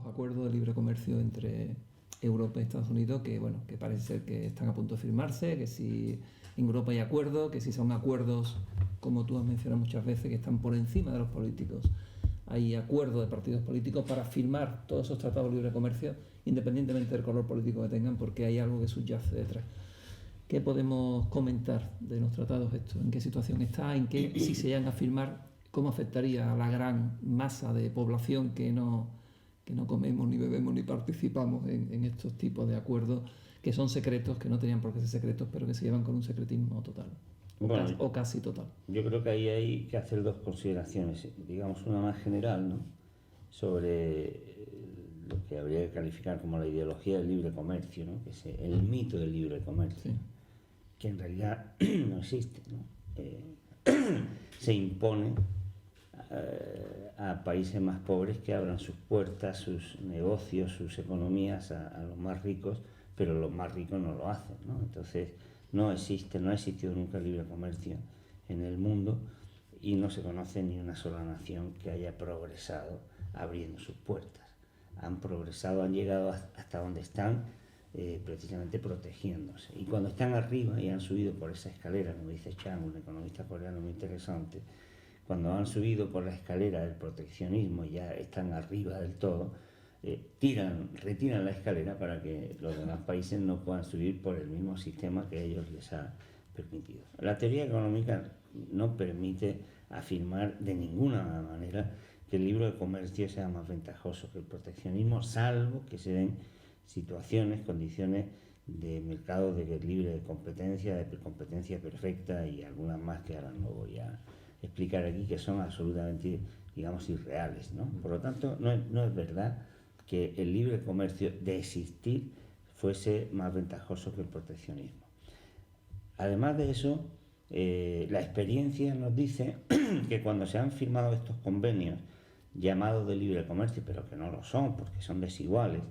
acuerdos de libre comercio entre Europa y Estados Unidos que, bueno, que parece ser que están a punto de firmarse, que si en Europa hay acuerdos, que si son acuerdos, como tú has mencionado muchas veces, que están por encima de los políticos. Hay acuerdos de partidos políticos para firmar todos esos tratados de libre comercio, independientemente del color político que tengan, porque hay algo que subyace detrás. ¿Qué podemos comentar de los tratados estos? ¿En qué situación está? ¿En qué, si se llegan a firmar, cómo afectaría a la gran masa de población que no comemos, ni bebemos, ni participamos en estos tipos de acuerdos que son secretos, que no tenían por qué ser secretos, pero que se llevan con un secretismo total, o casi total? Yo creo que ahí hay que hacer dos consideraciones, digamos una más general, ¿no?, sobre lo que habría que calificar como la ideología del libre comercio, ¿no?, que es el mito del libre comercio, sí, que en realidad no existe, ¿no? Se impone a países más pobres que abran sus puertas, sus negocios, sus economías a los más ricos, pero los más ricos no lo hacen, ¿no? Entonces no ha existido nunca el libre comercio en el mundo y no se conoce ni una sola nación que haya progresado abriendo sus puertas. Han progresado, han llegado hasta donde están, precisamente protegiéndose. Y cuando están arriba y han subido por esa escalera, como dice Chang, un economista coreano muy interesante, cuando han subido por la escalera del proteccionismo y ya están arriba del todo, retiran la escalera para que los demás países no puedan subir por el mismo sistema que a ellos les ha permitido. La teoría económica no permite afirmar de ninguna manera que el libre comercio sea más ventajoso que el proteccionismo, salvo que se den situaciones, condiciones de mercado de libre competencia, de competencia perfecta y algunas más que ahora no voy a explicar aquí, que son absolutamente, digamos, irreales, ¿no? Por lo tanto, no es verdad que el libre comercio, de existir, fuese más ventajoso que el proteccionismo. Además de eso, la experiencia nos dice que cuando se han firmado estos convenios llamados de libre comercio, pero que no lo son porque son desiguales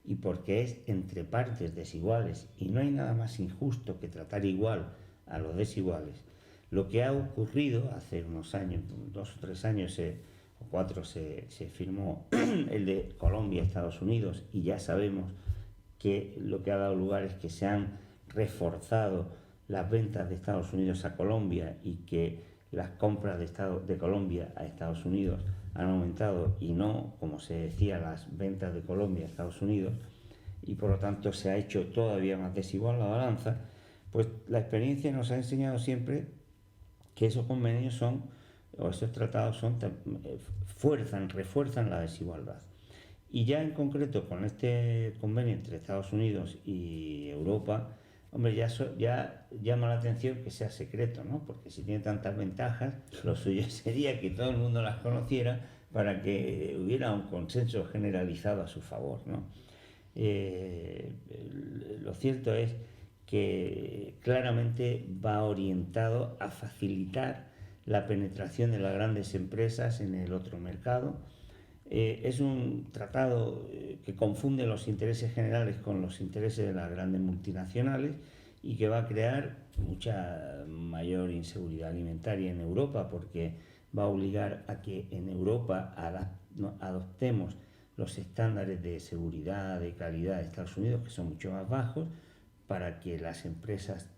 y porque es entre partes desiguales y no hay nada más injusto que tratar igual a los desiguales, lo que ha ocurrido hace unos años, 2 o 3 años o 4, se firmó el de Colombia, Estados Unidos, y ya sabemos que lo que ha dado lugar es que se han reforzado las ventas de Estados Unidos a Colombia y que las compras de Colombia a Estados Unidos han aumentado y no, como se decía, las ventas de Colombia a Estados Unidos, y por lo tanto se ha hecho todavía más desigual la balanza. Pues la experiencia nos ha enseñado siempre que esos convenios esos tratados refuerzan la desigualdad. Y ya en concreto con este convenio entre Estados Unidos y Europa, hombre, ya llama la atención que sea secreto, ¿no? Porque si tiene tantas ventajas, lo suyo sería que todo el mundo las conociera para que hubiera un consenso generalizado a su favor, ¿no? Lo cierto es que claramente va orientado a facilitar la penetración de las grandes empresas en el otro mercado. Es un tratado que confunde los intereses generales con los intereses de las grandes multinacionales y que va a crear mucha mayor inseguridad alimentaria en Europa, porque va a obligar a que en Europa adoptemos los estándares de seguridad, de calidad de Estados Unidos, que son mucho más bajos, para que las empresas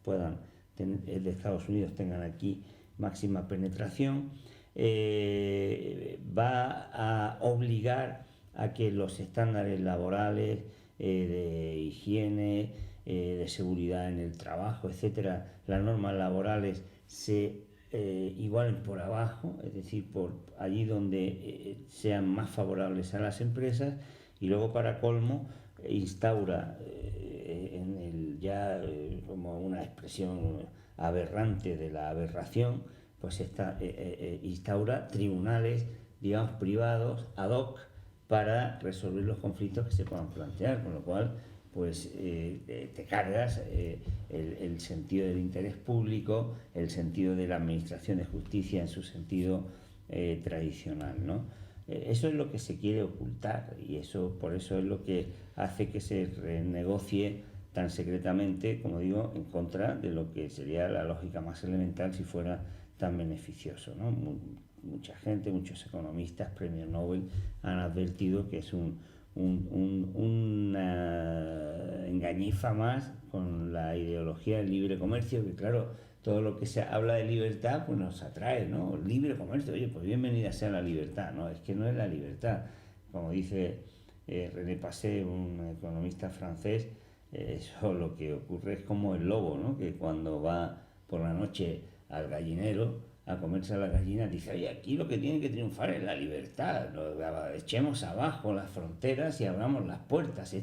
de Estados Unidos tengan aquí máxima penetración. Va a obligar a que los estándares laborales, de higiene, de seguridad en el trabajo, etcétera, las normas laborales se igualen por abajo, es decir, por allí donde sean más favorables a las empresas, y luego, para colmo, instaura como una expresión aberrante de la aberración, pues instaura tribunales, digamos, privados ad hoc para resolver los conflictos que se puedan plantear, con lo cual pues te cargas el sentido del interés público, el sentido de la administración de justicia en su sentido tradicional, ¿no? Eso es lo que se quiere ocultar, y por eso es lo que hace que se renegocie tan secretamente, como digo, en contra de lo que sería la lógica más elemental si fuera tan beneficioso, ¿no? Mucha gente, muchos economistas, premios Nobel, han advertido que es un una engañifa más con la ideología del libre comercio, que claro, todo lo que se habla de libertad pues nos atrae, ¿no? Libre comercio, oye, pues bienvenida sea la libertad, ¿no? Es que no es la libertad. Como dice René Passet, un economista francés, eso lo que ocurre es como el lobo, ¿no? Que cuando va por la noche al gallinero a comerse a las gallinas, dice, oye, aquí lo que tiene que triunfar es la libertad, echemos abajo las fronteras y abramos las puertas,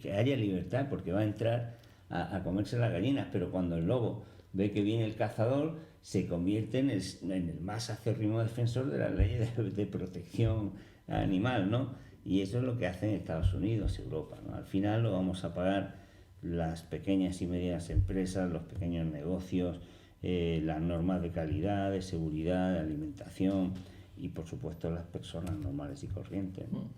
que haya libertad, porque va a entrar a comerse las gallinas, pero cuando el lobo ve que viene el cazador, se convierte en el más acérrimo defensor de las leyes de protección animal, ¿no? Y eso es lo que hacen Estados Unidos, Europa, ¿no? Al final lo vamos a pagar las pequeñas y medianas empresas, los pequeños negocios, las normas de calidad, de seguridad, de alimentación y por supuesto las personas normales y corrientes, ¿no?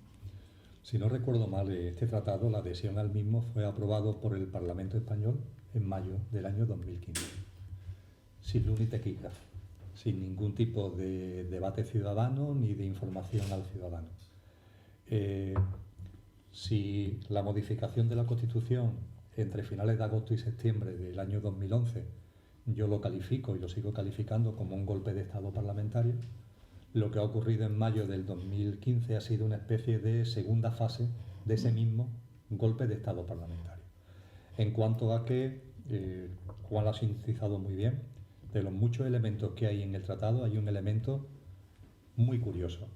Si no recuerdo mal, este tratado, la adhesión al mismo fue aprobado por el Parlamento Español en mayo del año 2015, sin luz ni taquígrafo, sin ningún tipo de debate ciudadano ni de información al ciudadano. Si la modificación de la Constitución entre finales de agosto y septiembre del año 2011 yo lo califico y lo sigo calificando como un golpe de Estado parlamentario, lo que ha ocurrido en mayo del 2015 ha sido una especie de segunda fase de ese mismo golpe de Estado parlamentario. En cuanto a que, Juan lo ha sintetizado muy bien, de los muchos elementos que hay en el tratado hay un elemento muy curioso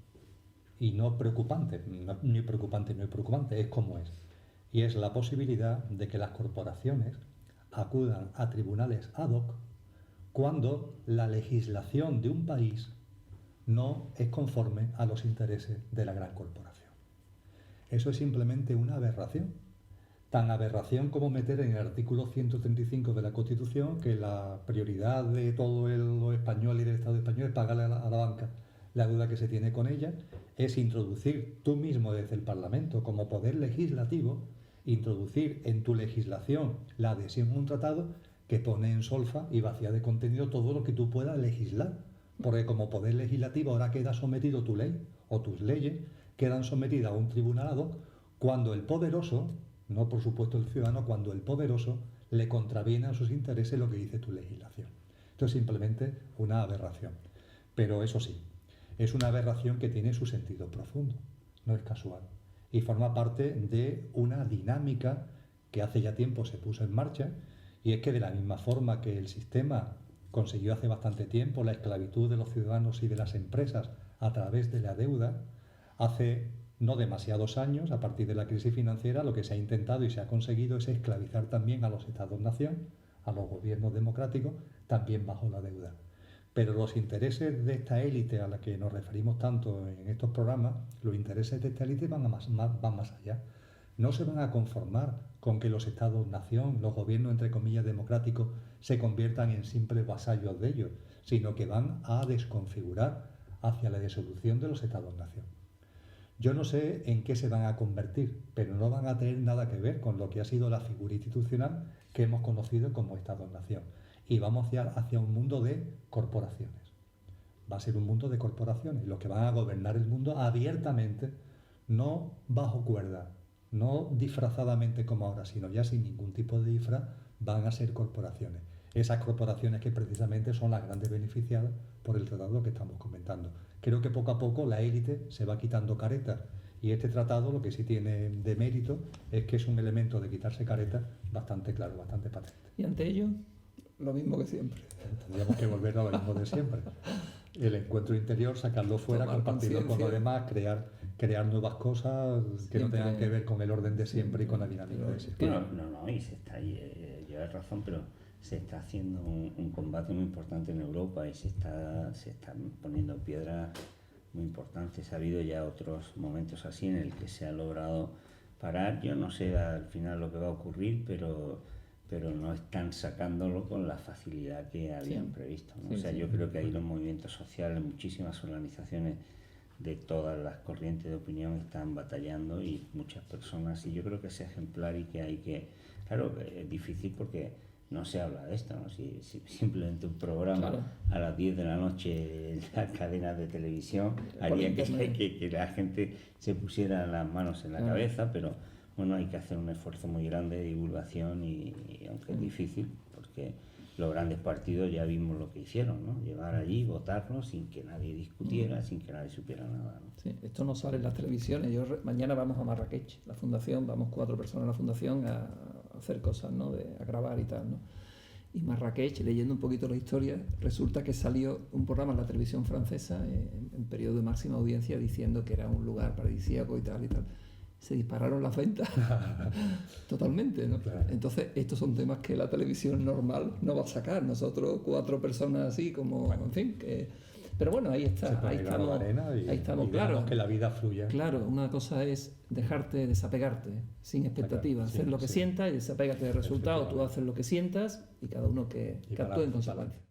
y no preocupante, ni preocupante, es como es. Y es la posibilidad de que las corporaciones acudan a tribunales ad hoc cuando la legislación de un país no es conforme a los intereses de la gran corporación. Eso es simplemente una aberración. Tan aberración como meter en el artículo 135 de la Constitución que la prioridad de todo lo español y del Estado español es pagarle a la banca la deuda que se tiene con ella, es introducir tú mismo desde el Parlamento como poder legislativo, introducir en tu legislación la adhesión a un tratado que pone en solfa y vacía de contenido todo lo que tú puedas legislar. Porque como poder legislativo ahora queda sometido tu ley o tus leyes quedan sometidas a un tribunal ad hoc cuando el poderoso, no por supuesto el ciudadano, cuando el poderoso le contraviene a sus intereses lo que dice tu legislación. Esto es simplemente una aberración. Pero eso sí, es una aberración que tiene su sentido profundo, no es casual. Y forma parte de una dinámica que hace ya tiempo se puso en marcha, y es que de la misma forma que el sistema consiguió hace bastante tiempo la esclavitud de los ciudadanos y de las empresas a través de la deuda, hace no demasiados años, a partir de la crisis financiera, lo que se ha intentado y se ha conseguido es esclavizar también a los Estados-nación, a los gobiernos democráticos, también bajo la deuda. Pero los intereses de esta élite a la que nos referimos tanto en estos programas, los intereses de esta élite van más allá. No se van a conformar con que los Estados-nación, los gobiernos entre comillas democráticos, se conviertan en simples vasallos de ellos, sino que van a desconfigurar hacia la disolución de los Estados-nación. Yo no sé en qué se van a convertir, pero no van a tener nada que ver con lo que ha sido la figura institucional que hemos conocido como Estados-nación. Y vamos hacia un mundo de corporaciones. Va a ser un mundo de corporaciones, los que van a gobernar el mundo abiertamente, no bajo cuerda, no disfrazadamente como ahora, sino ya sin ningún tipo de disfraz, van a ser corporaciones. Esas corporaciones que precisamente son las grandes beneficiadas por el tratado que estamos comentando. Creo que poco a poco la élite se va quitando caretas, y este tratado lo que sí tiene de mérito es que es un elemento de quitarse caretas bastante claro, bastante patente. Y ante ello, lo mismo que siempre. Tendríamos que volver a lo mismo de siempre. El encuentro interior, sacarlo fuera, Tomar compartirlo con los demás, crear nuevas cosas que no tengan que ver con el orden de siempre y con la dinámica de siempre. No, y se está, llevas razón, pero se está haciendo un combate muy importante en Europa y se están poniendo piedras muy importantes. Ha habido ya otros momentos así en el que se ha logrado parar. Yo no sé al final lo que va a ocurrir, pero no están sacándolo con la facilidad que habían previsto, ¿no? O sea, yo creo que ahí los movimientos sociales, muchísimas organizaciones de todas las corrientes de opinión están batallando y muchas personas, y yo creo que es ejemplar y que hay que... Claro, es difícil porque no se habla de esto, ¿no? Si simplemente un programa Claro. a las 10 de la noche en las cadenas de televisión haría que la gente se pusiera las manos en la cabeza, pero bueno, hay que hacer un esfuerzo muy grande de divulgación y aunque es difícil, porque los grandes partidos ya vimos lo que hicieron, ¿no? Llevar allí, votarlo sin que nadie discutiera, sin que nadie supiera nada, ¿no? Sí, esto no sale en las televisiones. Mañana vamos a Marrakech, la fundación, vamos 4 personas a la fundación a hacer cosas, ¿no? A grabar y tal, ¿no? Y Marrakech, leyendo un poquito la historia, resulta que salió un programa en la televisión francesa en periodo de máxima audiencia diciendo que era un lugar paradisíaco y tal y tal. Se dispararon las ventas totalmente, ¿no? Claro. Entonces, estos son temas que la televisión normal no va a sacar. Nosotros 4 personas así, como, en fin, que... Pero bueno, ahí está, ahí estamos, claro. Que la vida fluya. Claro, una cosa es dejarte, desapegarte, sin expectativas, hacer lo que sientas y desapégate del resultado. Tú haces lo que sientas y cada uno que actúe en consecuencia.